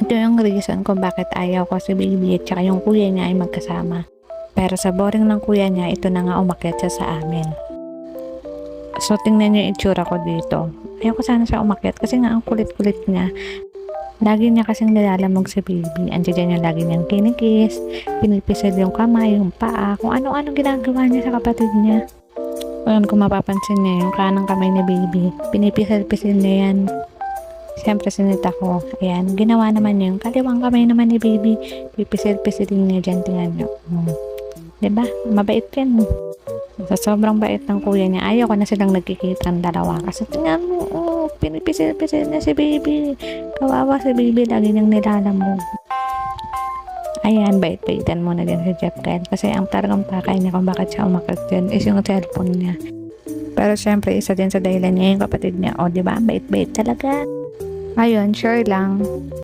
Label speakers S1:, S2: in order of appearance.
S1: Ito yung reason kung bakit ayaw ko si baby at saka yung kuya niya ay magkasama. Pero sa boring ng kuya niya, ito na nga umakyat siya sa amin. So tingnan niyo yung itsura ko dito. Ayoko sana siya umakyat kasi nga ang kulit-kulit niya. Lagi niya kasing nilalamog si baby. Andiyan niya lagi niyang kinikis, pinipisil yung kamay, yung paa, kung ano-ano ginagawa niya sa kapatid niya. Ngayon kung mapapansin niya yung kanang kamay ni baby, pinipisil-pisil niya yan. Siyempre sinita ko, ayan, ginawa naman niya yung kaliwang kamay naman ni baby, pipisil-pisilin niya dyan, tingnan niyo. Diba? Mabait yan. Sa sobrang bait ng kuya niya, ayaw ko na silang nagkikita ng dalawa. Kasi tingnan mo, pinipisil-pisil na si baby. Kawawa si baby, lagi niyang nilalamog. Ayan, bait-baitan muna din si Jeff Kyle. Kasi ang talagang pakay niya kung bakit siya umakyat dyan is yung cellphone niya. Pero syempre, isa din sa dahilan niya yung kapatid niya. O, diba? Bait-bait talaga. Ayun, sure lang.